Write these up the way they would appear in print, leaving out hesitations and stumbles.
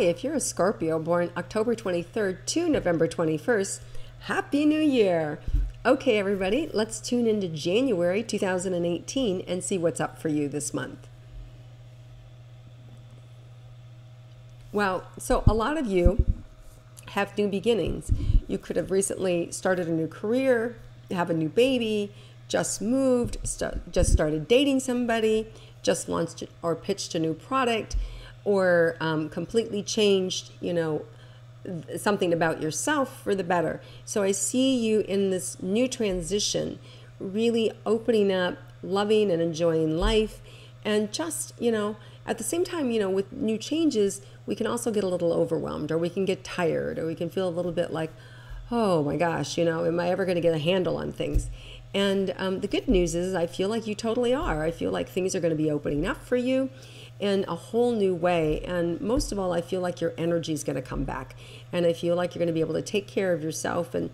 if you're a Scorpio born October 23rd to November 21st, Happy New Year! Okay, everybody, let's tune into January 2018 and see what's up for you this month. Well, so a lot of you have new beginnings. You could have recently started a new career, have a new baby, just moved, just started dating somebody, just launched or pitched a new product, or completely changed, something about yourself for the better. So I see you in this new transition, really opening up, loving and enjoying life, and just, at the same time, with new changes, we can also get a little overwhelmed, or we can get tired, or we can feel a little bit like, oh my gosh, am I ever going to get a handle on things? And the good news is I feel like you totally are. I feel like things are going to be opening up for you in a whole new way. And most of all, I feel like your energy is going to come back. And I feel like you're going to be able to take care of yourself and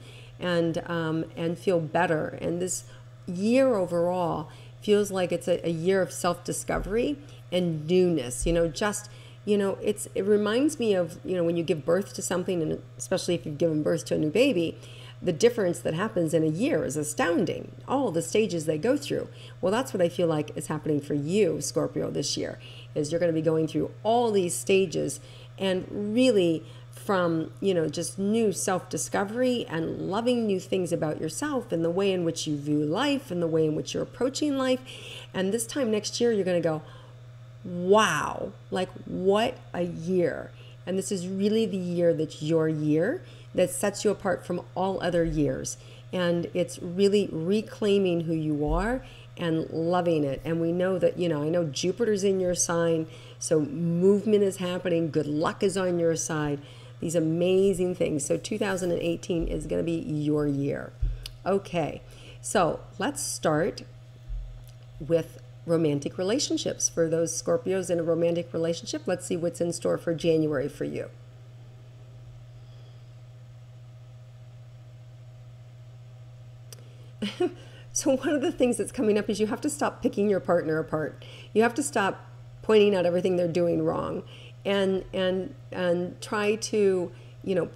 feel better. And this year overall feels like it's a year of self-discovery and newness. It reminds me of, when you give birth to something, and especially if you've given birth to a new baby, the difference that happens in a year is astounding. All the stages they go through. Well, that's what I feel like is happening for you, Scorpio, this year, is you're going to be going through all these stages and really from, just new self-discovery and loving new things about yourself and the way in which you view life and the way in which you're approaching life. And this time next year, you're going to go, wow, like what a year. And this is really the year that's your year, that sets you apart from all other years. And it's really reclaiming who you are and loving it. And we know that, I know Jupiter's in your sign, so movement is happening, good luck is on your side, these amazing things. So 2018 is going to be your year. Okay, so let's start with romantic relationships. For those Scorpios in a romantic relationship, let's see what's in store for January for you. So one of the things that's coming up is you have to stop picking your partner apart. You have to stop pointing out everything they're doing wrong and try to,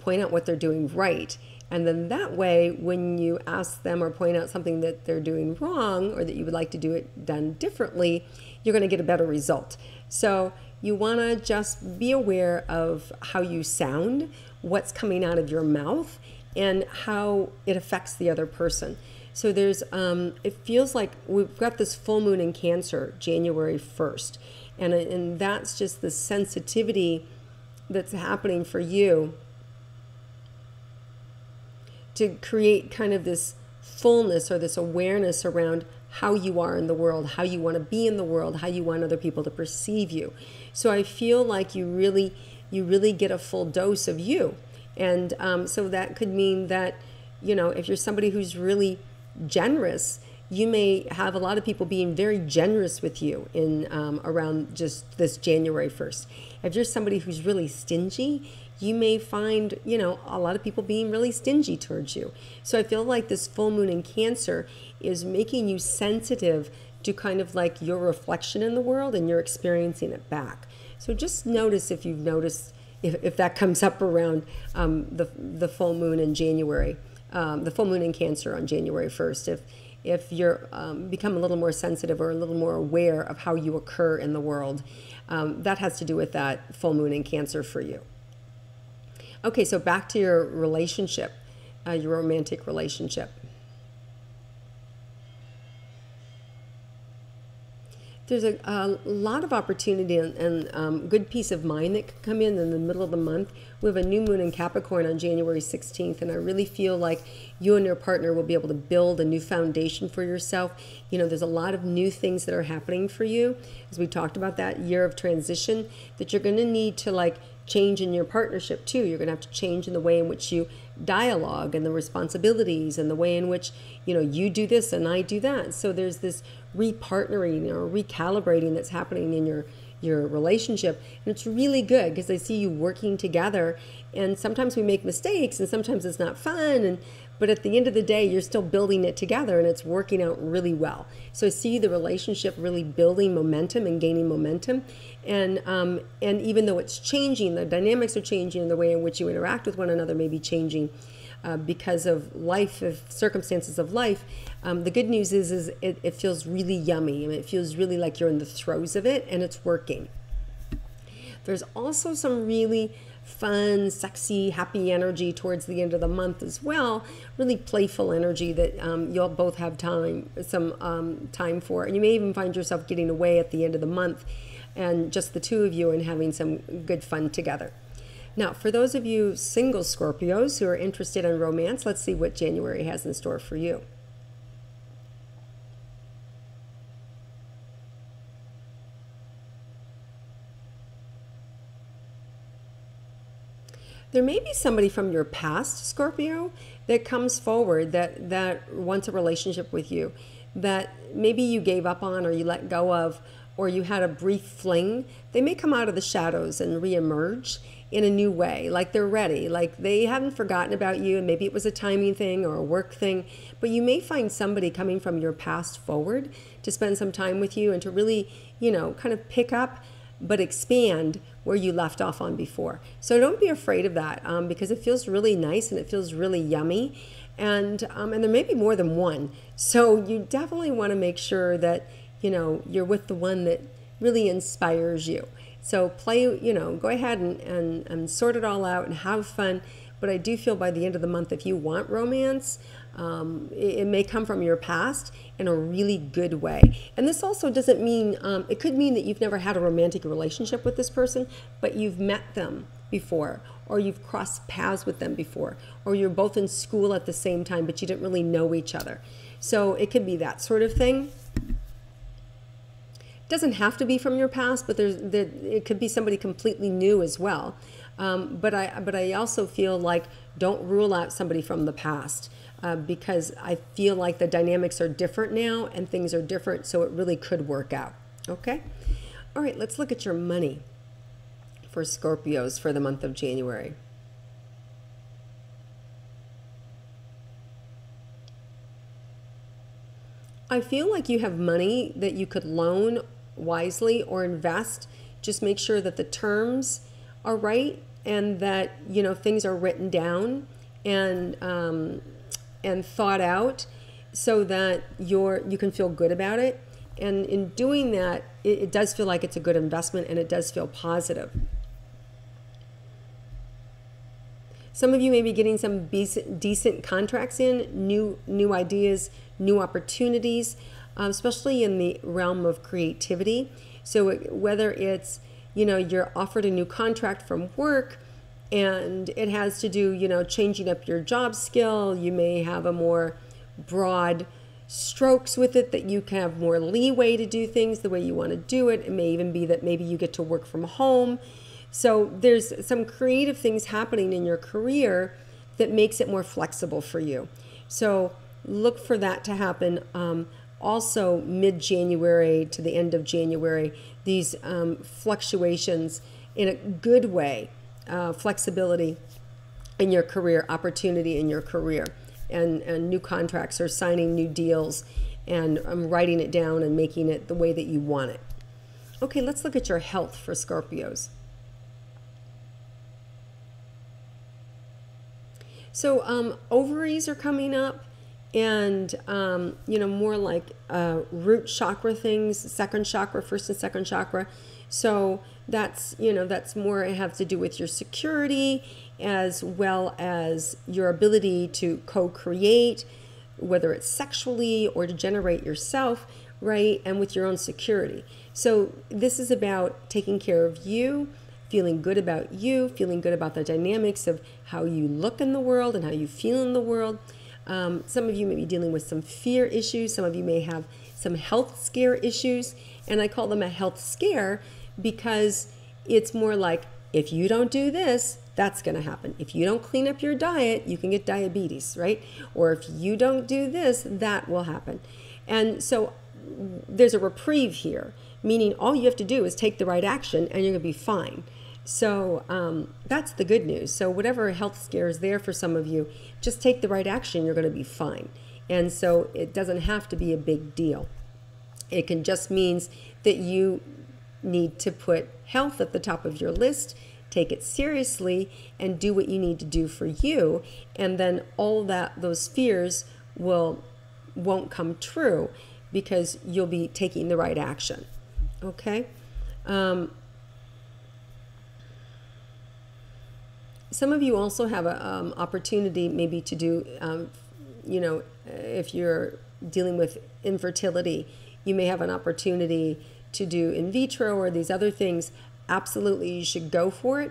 point out what they're doing right. And then that way, when you ask them or point out something that they're doing wrong or that you would like to do it done differently, you're going to get a better result. So you want to just be aware of how you sound, what's coming out of your mouth, and how it affects the other person. So there's, it feels like we've got this full moon in Cancer, January 1st. And that's just the sensitivity that's happening for you to create kind of this fullness or this awareness around how you are in the world, how you want to be in the world, how you want other people to perceive you. So I feel like you really get a full dose of you. And so that could mean that, if you're somebody who's really generous, you may have a lot of people being very generous with you in around just this January 1st. If you're somebody who's really stingy, you may find, a lot of people being really stingy towards you. So I feel like this full moon in Cancer is making you sensitive to kind of like your reflection in the world, and you're experiencing it back. So just notice if you've noticed, if that comes up around the full moon in January, the full moon in Cancer on January 1st. If you're become a little more sensitive or a little more aware of how you occur in the world, that has to do with that full moon in Cancer for you. Okay, so back to your relationship, your romantic relationship. There's a lot of opportunity and good peace of mind that can come in the middle of the month. We have a new moon in Capricorn on January 16th, and I really feel like you and your partner will be able to build a new foundation for yourself. There's a lot of new things that are happening for you, as we talked about that year of transition, that you're going to need to change in your partnership too. You're going to have to change in the way in which you dialogue and the responsibilities and the way in which, you do this and I do that. So there's this repartnering or recalibrating that's happening in your relationship. And it's really good because I see you working together, and sometimes we make mistakes and sometimes it's not fun. but at the end of the day, you're still building it together and it's working out really well. So I see the relationship really building momentum and gaining momentum. And even though it's changing, the dynamics are changing, and the way in which you interact with one another may be changing because of life, of circumstances of life. The good news is it feels really yummy. I mean, it feels really like you're in the throes of it and it's working. There's also some really fun, sexy, happy energy towards the end of the month as well. Really playful energy that you'll both have some time for. And you may even find yourself getting away at the end of the month and just the two of you and having some good fun together. Now, for those of you single Scorpios who are interested in romance, let's see what January has in store for you. There may be somebody from your past, Scorpio, that comes forward that wants a relationship with you, that maybe you gave up on or you let go of, or you had a brief fling. They may come out of the shadows and reemerge in a new way, like they're ready, like they haven't forgotten about you, and maybe it was a timing thing or a work thing, but you may find somebody coming from your past forward to spend some time with you and to really, kind of pick up but expand where you left off on before. So don't be afraid of that because it feels really nice and it feels really yummy. And there may be more than one. So you definitely want to make sure that, you're with the one that really inspires you. So go ahead and sort it all out and have fun. But I do feel by the end of the month, if you want romance, it may come from your past in a really good way. And this also doesn't mean, it could mean that you've never had a romantic relationship with this person, but you've met them before, or you've crossed paths with them before, or you're both in school at the same time, but you didn't really know each other. So it could be that sort of thing. It doesn't have to be from your past, but it could be somebody completely new as well. But I also feel like don't rule out somebody from the past because I feel like the dynamics are different now and things are different, so it really could work out. Okay? All right, let's look at your money for Scorpios for the month of January. I feel like you have money that you could loan wisely or invest. Just make sure that the terms are right and that things are written down and thought out so that you can feel good about it. And in doing that, it does feel like it's a good investment and it does feel positive. Some of you may be getting some decent contracts in, new ideas, new opportunities, especially in the realm of creativity. So whether it's, you're offered a new contract from work and it has to do, changing up your job skill. You may have a more broad strokes with it, that you can have more leeway to do things the way you want to do it. It may even be that maybe you get to work from home. So there's some creative things happening in your career that makes it more flexible for you. So look for that to happen. Also mid-January to the end of January, these fluctuations in a good way, flexibility in your career, opportunity in your career, and new contracts or signing new deals and writing it down and making it the way that you want it. Okay, let's look at your health for Scorpios. So ovaries are coming up and, more like root chakra things, second chakra, first and second chakra. So that's more, it has to do with your security as well as your ability to co-create, whether it's sexually or to generate yourself, right? And with your own security. So this is about taking care of you, feeling good about you, feeling good about the dynamics of how you look in the world and how you feel in the world. Some of you may be dealing with some fear issues. Some of you may have some health scare issues. And I call them a health scare because it's more like, if you don't do this, that's going to happen. If you don't clean up your diet, you can get diabetes, right? Or if you don't do this, that will happen. And so there's a reprieve here, meaning all you have to do is take the right action and you're going to be fine. So that's the good news. So whatever health scare is there for some of you, just take the right action. You're going to be fine. And so it doesn't have to be a big deal. It can just means that you need to put health at the top of your list, take it seriously, and do what you need to do for you. And then all those fears won't come true because you'll be taking the right action. Okay? Some of you also have an opportunity maybe to do, if you're dealing with infertility, you may have an opportunity to do in vitro or these other things. Absolutely, you should go for it.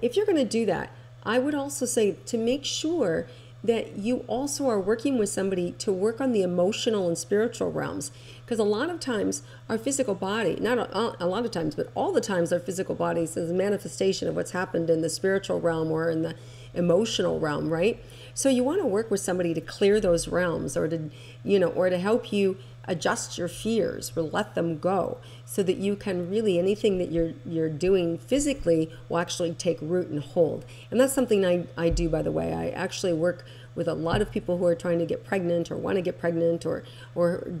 If you're going to do that, I would also say to make sure that you also are working with somebody to work on the emotional and spiritual realms. Because a lot of times our physical body, not a lot of times, but all the times our physical bodies is a manifestation of what's happened in the spiritual realm or in the emotional realm, right? So you want to work with somebody to clear those realms or to help you adjust your fears or let them go so that you can really, anything that you're doing physically will actually take root and hold. And that's something I do, by the way. I actually work with a lot of people who are trying to get pregnant or want to get pregnant or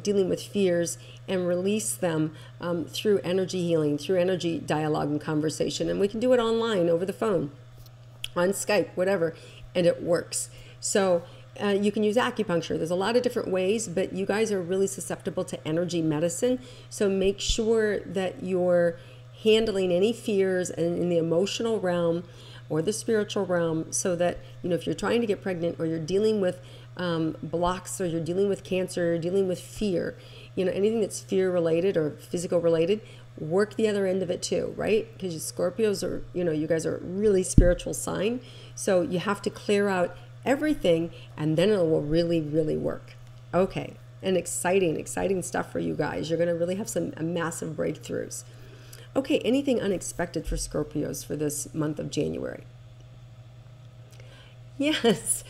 dealing with fears and release them through energy healing, through energy dialogue and conversation. And we can do it online, over the phone, on Skype, whatever, and it works. So you can use acupuncture. There's a lot of different ways, but you guys are really susceptible to energy medicine. So make sure that you're handling any fears in the emotional realm or the spiritual realm so that, if you're trying to get pregnant or you're dealing with blocks or you're dealing with cancer, or you're dealing with fear, anything that's fear related or physical related, work the other end of it too, right? Because Scorpios are, you guys are a really spiritual sign. So you have to clear out everything and then it will really, really work. Okay. And exciting stuff for you guys. You're going to really have some massive breakthroughs. Okay. Anything unexpected for Scorpios for this month of January? Yes.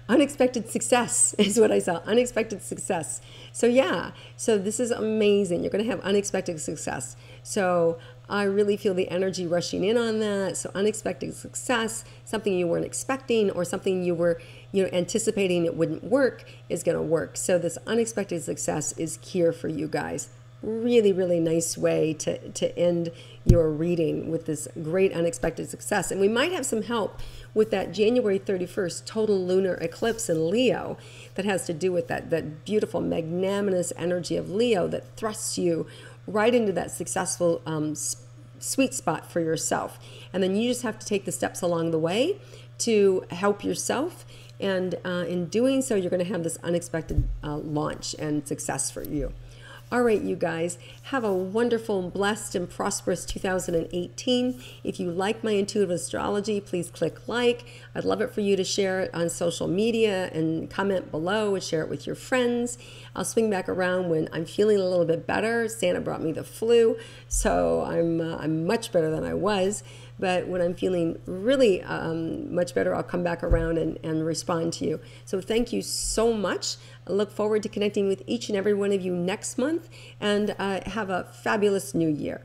Unexpected success is what I saw. Unexpected success. So yeah, so this is amazing. You're going to have unexpected success. So I really feel the energy rushing in on that. So unexpected success, something you weren't expecting or something you were anticipating it wouldn't work is going to work. So this unexpected success is here for you guys. Really, really nice way to end your reading with this great unexpected success. And we might have some help with that January 31st total lunar eclipse in Leo that has to do with that beautiful magnanimous energy of Leo that thrusts you right into that successful sweet spot for yourself. And then you just have to take the steps along the way to help yourself. And in doing so, you're going to have this unexpected launch and success for you. All right, you guys, have a wonderful, blessed, and prosperous 2018. If you like my intuitive astrology, please click like. I'd love it for you to share it on social media and comment below and share it with your friends. I'll swing back around when I'm feeling a little bit better. Santa brought me the flu, so I'm much better than I was. But when I'm feeling really much better, I'll come back around and respond to you. So thank you so much. I look forward to connecting with each and every one of you next month, and have a fabulous new year.